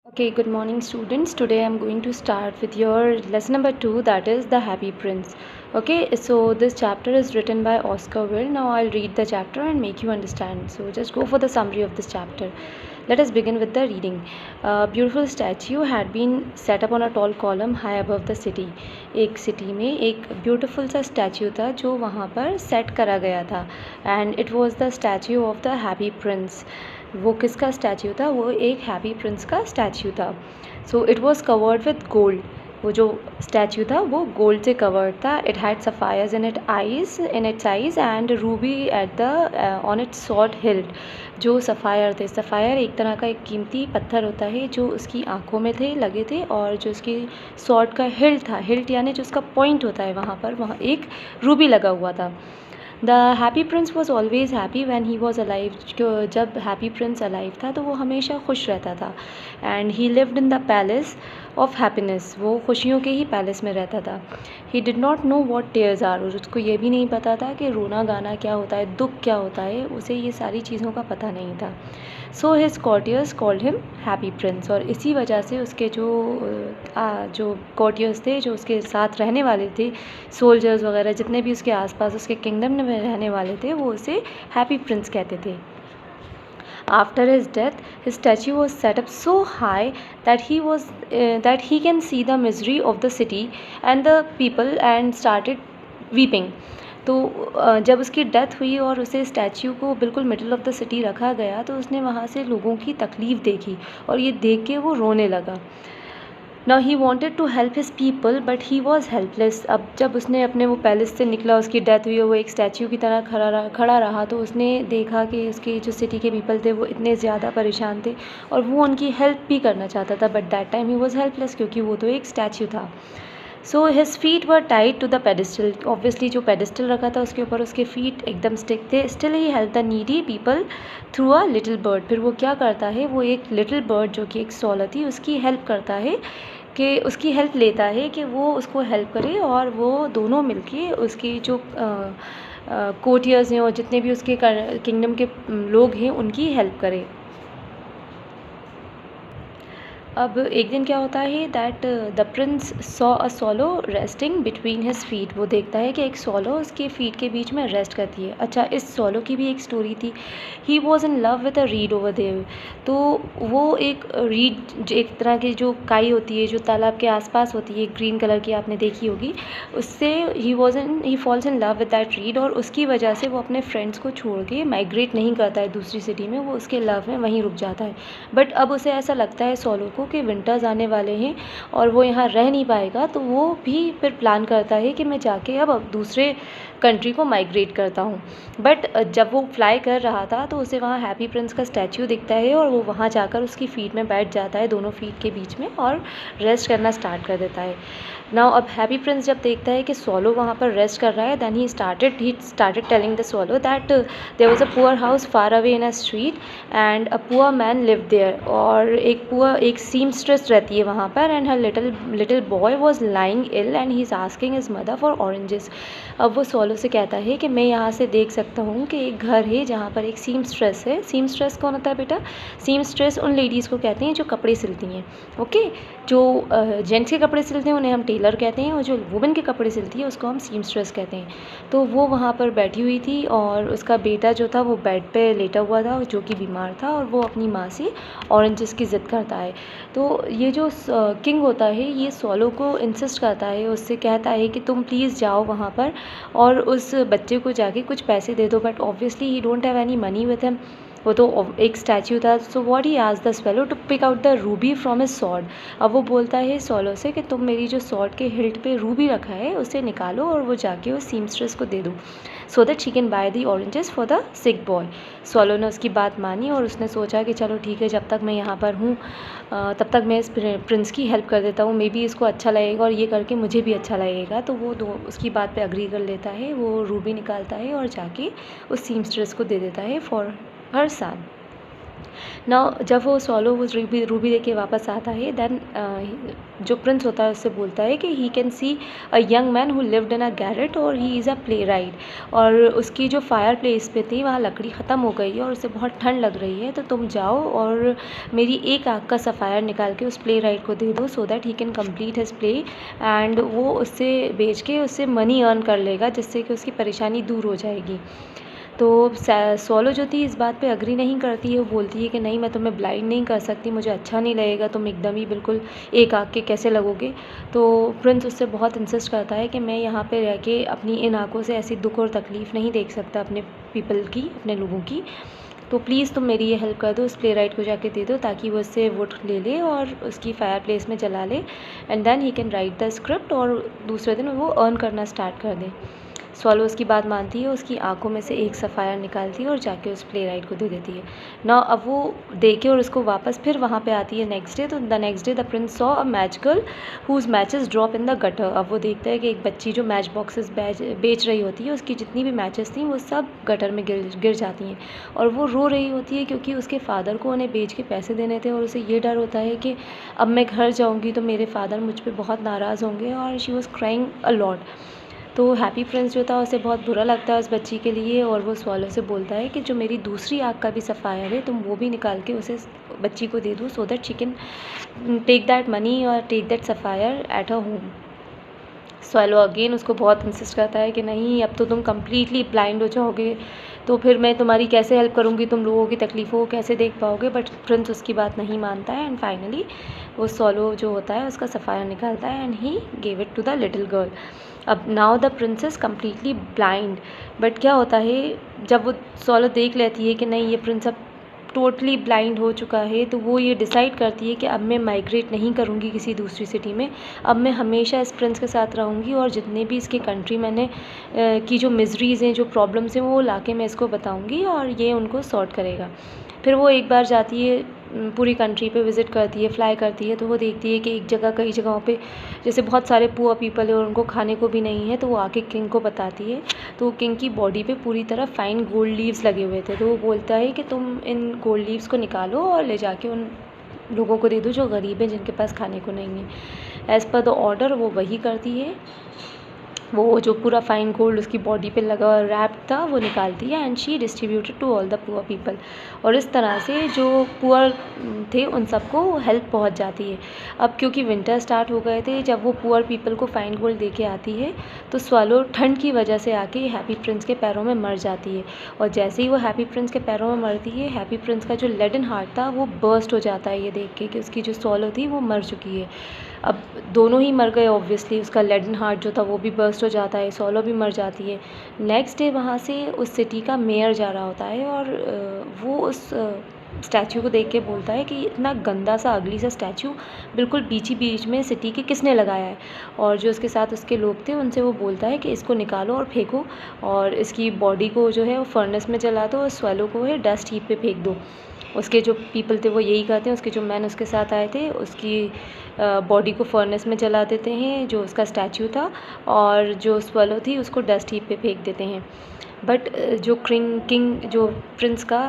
Okay, good morning, students. Today I'm going to start with your lesson number 2, that is The Happy Prince. Okay, so this chapter is written by Oscar Wilde. Now I'll read the chapter and make you understand. So just go for the summary of this chapter. Let us begin with the reading. A beautiful statue had been set up on a tall column high above the city. एक city में एक beautiful सा statue था जो वहाँ पर set करा गया था and it was the statue of the happy Prince. वो किसका स्टैचू था? वो एक हैप्पी प्रिंस का स्टैचू था. So it was covered with gold. वो जो स्टैचू था वो गोल्ड से कवर्ड था. It had sapphires in its eyes and ruby at the on its salt hilt. जो सफ़ायर थे, सफ़ायर एक तरह का एक कीमती पत्थर होता है जो उसकी आँखों में थे लगे थे, और जो उसकी सॉर्ट का हिल्ट था, हिल्ट यानी जो उसका पॉइंट होता है वहाँ पर, वहाँ एक रूबी लगा हुआ था. The happy prince was always happy when he was alive. जब हैप्पी प्रिंस अलाइव था तो वो हमेशा खुश रहता था. And he lived in the palace of happiness. वो खुशियों के ही पैलेस में रहता था. He did not know what tears are. और उसको ये भी नहीं पता था कि रोना गाना क्या होता है, दुख क्या होता है. उसे ये सारी चीज़ों का पता नहीं था. So his courtiers called him happy prince. और इसी वजह से उसके जो कॉर्टियर्स थे, जो उसके साथ रहने वाले थे, सोल्जर्स वगैरह जितने भी उसके आसपास उसके किंगडम में रहने वाले थे, वो उसे हैप्पी प्रिंस कहते थे. After his death, his statue was set up so high that he can see the misery of the city and the people and started weeping. तो जब उसकी डेथ हुई और उसे स्टैच्यू को बिल्कुल मिडल ऑफ द सिटी रखा गया तो उसने वहाँ से लोगों की तकलीफ़ देखी और ये देख के वो रोने लगा. Now he wanted to help his people but he was helpless. अब जब उसने अपने वो पैलेस से निकला, उसकी डेथ हुई और वो एक स्टैच्यू की तरह खड़ा रहा तो उसने देखा कि उसके जो सिटी के पीपल थे वो इतने ज़्यादा परेशान थे और वो उनकी हेल्प भी करना चाहता था. But that time he was helpless क्योंकि वो तो एक स्टैच्यू था. So his feet were tied to the pedestal. Obviously जो पेडिस्टल रखा था उसके ऊपर उसके फीट एकदम स्टिक थे. Still he help the needy people through a little bird. फिर वो क्या करता है, वो एक लिटिल बर्ड जो कि एक सॉल थी उसकी हेल्प करता है, कि उसकी हेल्प लेता है कि वो उसको हेल्प करे और वो दोनों मिलके उसकी जो कोर्टियर्स हैं और जितने भी उसके किंगडम के लोग हैं उनकी हेल्प करे. अब एक दिन क्या होता है that the Prince saw a सॉलो resting between his feet. वो देखता है कि एक सॉलो उसके फीट के बीच में रेस्ट करती है. अच्छा, इस सॉलो की भी एक स्टोरी थी. He was in love with a reed over there. तो वो एक रीड, एक तरह की जो काई होती है जो तालाब के आसपास होती है, ग्रीन कलर की, आपने देखी होगी, उससे he falls in love with that reed. और उसकी वजह से वो अपने फ्रेंड्स को छोड़ के माइग्रेट नहीं करता है दूसरी सिटी में, वो उसके लव में वहीं रुक जाता है. बट अब उसे ऐसा लगता है सॉलो को कि विंटर्स आने वाले हैं और वो यहाँ रह नहीं पाएगा, तो वो भी फिर प्लान करता है कि मैं जाके अब दूसरे कंट्री को माइग्रेट करता हूँ. बट जब वो फ्लाई कर रहा था तो उसे वहाँ हैप्पी प्रिंस का स्टैचू दिखता है और वो वहाँ जाकर उसकी फीट में बैठ जाता है, दोनों फीट के बीच में, और रेस्ट करना स्टार्ट कर देता है. नाउ अब हैप्पी प्रिंस जब देखता है कि सॉलो वहाँ पर रेस्ट कर रहा है, then he started telling the swallow that there was a poor house far away in a street and a poor man lived there. और एक सीमस्ट्रेस रहती है वहाँ पर, and her little boy was lying ill and he is asking his mother for oranges. अब वो सॉलो से कहता है कि मैं यहाँ से देख सकता हूँ कि एक घर है जहाँ पर एक सीमस्ट्रेस है. सीमस्ट्रेस कौन होता है बेटा? सीमस्ट्रेस उन लेडीज़ को कहते हैं जो कपड़े सिलती हैं. ओके, जो जेंट्स के कपड़े सिलते हैं उन्हें हम टेलर कहते हैं, और जो वुमेन के कपड़े सिलती है उसको हम सीमस्ट्रेस कहते हैं. तो वो वहाँ पर बैठी हुई थी और उसका बेटा जो था वो बेड पे लेटा हुआ था जो कि बीमार था, और वो अपनी माँ से ऑरेंजेस की ज़िद करता है. तो ये जो किंग होता है ये सॉलो को इंसिस्ट करता है, उससे कहता है कि तुम प्लीज़ जाओ वहाँ पर और उस बच्चे को जाके कुछ पैसे दे दो. But obviously he don't have any money with him, वो तो एक स्टैचू था. So what he asked the swallow to pick out the ruby from his sword. अब वो बोलता है सॉलो से कि तुम मेरी जो सॉर्ड के हिल्ट पे रूबी रखा है उसे निकालो और वो जाके उस सीमस्ट्रेस को दे दो, so that she can by the oranges for the sick boy. सॉलो ने उसकी बात मानी और उसने सोचा कि चलो ठीक है, जब तक मैं यहाँ पर हूँ तब तक मैं इस प्रिंस की हेल्प कर देता हूँ, मे बी इसको अच्छा लगेगा और ये करके मुझे भी अच्छा लगेगा. तो वो उसकी बात पे अग्री कर लेता है. वो रूबी निकालता है और जाके उस सीमस्ट्रेस को दे देता है फॉर हर सन. ना जब वो स्वॉलो वो रूबी रूबी लेके वापस आता है, देन जो प्रिंस होता है उससे बोलता है कि he can see a young man who lived in a garret और he is a playwright, और उसकी जो फायर प्लेस पे थी वहाँ लकड़ी ख़त्म हो गई है और उसे बहुत ठंड लग रही है, तो तुम जाओ और मेरी एक आँख का सफ़ायर निकाल के उस प्ले राइट को दे दो, so that he can complete his play, and वो उससे बेच के उससे मनी अर्न कर लेगा, जिससे कि उसकी परेशानी दूर हो जाएगी। तो स्वॉलो जो थी इस बात पे एग्री नहीं करती है, वो बोलती है कि नहीं, मैं तुम्हें ब्लाइंड नहीं कर सकती, मुझे अच्छा नहीं लगेगा, तुम एकदम ही बिल्कुल एक आँख के कैसे लगोगे। तो प्रिंस उससे बहुत इंसिस्ट करता है कि मैं यहाँ पे रह के अपनी इन आँखों से ऐसी दुख और तकलीफ़ नहीं देख सकता अपने पीपल की, अपने लोगों की, तो प्लीज़ तुम मेरी ये हेल्प कर दो, उस प्ले राइट को जाके दे दो ताकि वो उससे वुड ले ले और उसकी फायर प्लेस में जला ले, and then he can write the script, और दूसरे दिन वो अर्न करना स्टार्ट कर दे। स्वॉलो उसकी बात मानती है, उसकी आँखों में से एक सफ़ायर निकालती है और जाके उस प्ले राइट को दे देती है। ना अब वो दे के और उसको वापस फिर वहाँ पे आती है नेक्स्ट डे, तो the next day the Prince saw a match girl who's matches drop in the gutter. अब वो देखता है कि एक बच्ची जो मैच बॉक्सेस बेच रही होती है, उसकी जितनी भी मैचेस थी वो सब गटर में गिर जाती हैं, और वो रो रही होती है क्योंकि उसके फ़ादर को उन्हें बेच के पैसे देने थे, और उसे ये डर होता है कि अब मैं घर जाऊँगी तो मेरे फ़ादर मुझ पर बहुत नाराज़ होंगे, और she was crying a lot. तो हैप्पी प्रिंस जो था उसे बहुत बुरा लगता है उस बच्ची के लिए, और वो स्वॉलो से बोलता है कि जो मेरी दूसरी आँख का भी सफ़ायर है तुम वो भी निकाल के उसे बच्ची को दे दो, so that she can take that money और take that sapphire at her home. Swallow again उसको बहुत इंसिस्ट करता है कि नहीं, अब तो तुम कम्प्लीटली ब्लाइंड हो जाओगे, तो फिर मैं तुम्हारी कैसे हेल्प करूँगी, तुम लोगों की तकलीफ़ों को कैसे देख पाओगे। बट प्रिंस उसकी बात नहीं मानता है, एंड फाइनली वो स्वॉलो जो होता है उसका सफ़ायर निकालता है, and he gave it to the little girl. अब now the princess completely blind, but क्या होता है, जब वो स्वॉलो देख लेती है कि नहीं ये प्रिंस अब टोटली ब्लाइंड हो चुका है, तो वो ये डिसाइड करती है कि अब मैं माइग्रेट नहीं करूँगी किसी दूसरी सिटी में, अब मैं हमेशा इस प्रिंस के साथ रहूँगी, और जितने भी इसके कंट्री मैंने की जो मिजरीज़ हैं, जो प्रॉब्लम्स हैं, वो लाके मैं इसको बताऊँगी और ये उनको सॉर्ट करेगा। फिर वो एक बार जाती है, पूरी कंट्री पे विज़िट करती है, फ्लाई करती है, तो वो देखती है कि एक जगह कई जगहों पे जैसे बहुत सारे पुअर पीपल है और उनको खाने को भी नहीं है, तो वो आके किंग को बताती है। तो किंग की बॉडी पे पूरी तरह फाइन गोल्ड लीव्स लगे हुए थे, तो वो बोलता है कि तुम इन गोल्ड लीव्स को निकालो और ले जाके उन लोगों को दे दो जो गरीब हैं, जिनके पास खाने को नहीं है। एज़ पर द ऑर्डर वो वही करती है, वो जो पूरा फाइन गोल्ड उसकी बॉडी पे लगा हुआ रैप था वो निकालती है, and she distributed to all the poor people, और इस तरह से जो पुअर थे उन सबको हेल्प पहुंच जाती है। अब क्योंकि विंटर स्टार्ट हो गए थे, जब वो पुअर पीपल को फाइन गोल्ड दे के आती है, तो स्वॉलो ठंड की वजह से आके हैप्पी प्रिंस के पैरों में मर जाती है, और जैसे ही वो हैप्पी प्रिंस के पैरों में मरती है, हैप्पी प्रिंस का जो लेडन हार्ट था वो बर्स्ट हो जाता है ये देख के कि उसकी जो स्वॉलो थी वो मर चुकी है। अब दोनों ही मर गए ऑब्वियसली, उसका लेडन हार्ट जो था वो भी बर्स्ट हो जाता है, स्वॉलो भी मर जाती है। नेक्स्ट डे वहाँ से उस सिटी का मेयर जा रहा होता है, और वो उस स्टैचू को देख के बोलता है कि इतना गंदा सा अगली सा स्टैचू बिल्कुल बीची बीच में सिटी के किसने लगाया है। और जो उसके साथ उसके लोग थे उनसे वो बोलता है कि इसको निकालो और फेंको, और इसकी बॉडी को जो है वो फर्नेस में जला दो, और स्वॉलो को है डस्ट हीप पे फेंक दो। उसके जो पीपल थे वो यही करते हैं, उसके जो मैन उसके साथ आए थे उसकी बॉडी को फर्नेस में जला देते हैं जो उसका स्टैचू था, और जो स्वॉलो थी उसको डस्ट हीप पे फेंक देते हैं। बट जो किंग जो प्रिंस का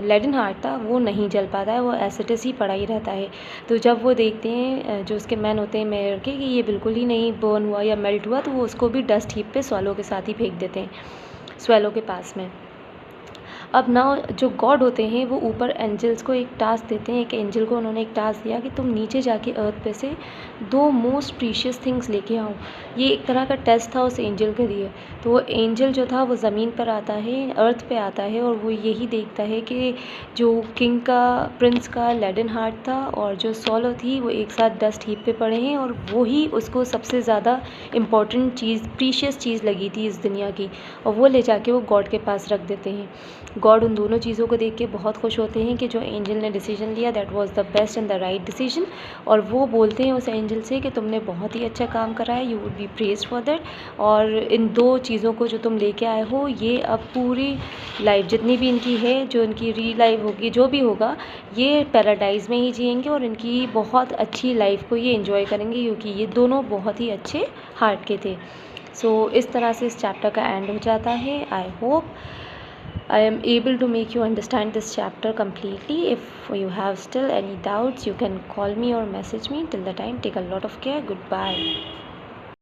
लेडन हार्ट था वो नहीं जल पाता है, वो एसिडस ही पड़ा ही रहता है। तो जब वो देखते हैं जो उसके मैन होते हैं मेयर के कि ये बिल्कुल ही नहीं बर्न हुआ या मेल्ट हुआ, तो वो उसको भी डस्ट हीप पे स्वॉलो के साथ ही फेंक देते हैं, स्वॉलो के पास में। अब ना जो गॉड होते हैं वो ऊपर एंजल्स को एक टास्क देते हैं, एक एंजल को उन्होंने एक टास्क दिया कि तुम नीचे जाके अर्थ पे से 2 मोस्ट प्रीशियस थिंग्स लेके आओ। ये एक तरह का टेस्ट था उस एंजल के लिए। तो वो एंजल जो था वो ज़मीन पर आता है, अर्थ पे आता है, और वो यही देखता है कि जो किंग का प्रिंस का लेडन हार्ट था और जो स्वॉलो थी वो एक साथ डस्ट हीप पे पड़े हैं, और वो ही उसको सबसे ज़्यादा इम्पॉर्टेंट चीज़, प्रीशियस चीज़ लगी थी इस दुनिया की, और वो ले जाके वो गॉड के पास रख देते हैं। गॉड उन दोनों चीज़ों को देख के बहुत खुश होते हैं कि जो एंजल ने डिसीजन लिया that was the best and the right decision, और वो बोलते हैं उस एंजल से कि तुमने बहुत ही अच्छा काम करा है, you would be praised for that, और इन 2 चीज़ों को जो तुम लेके आए हो ये अब पूरी लाइफ जितनी भी इनकी है, जो इनकी लाइफ होगी, जो भी होगा, ये पैराडाइज़ में ही जिएंगे और इनकी बहुत अच्छी लाइफ को ये इंजॉय करेंगे, क्योंकि ये दोनों बहुत ही अच्छे हार्ट के थे। सो इस तरह से इस चैप्टर का एंड हो जाता है। I hope I am able to make you understand this chapter completely. If you have still any doubts, you can call me or message me. Till the time, take a lot of care. Goodbye.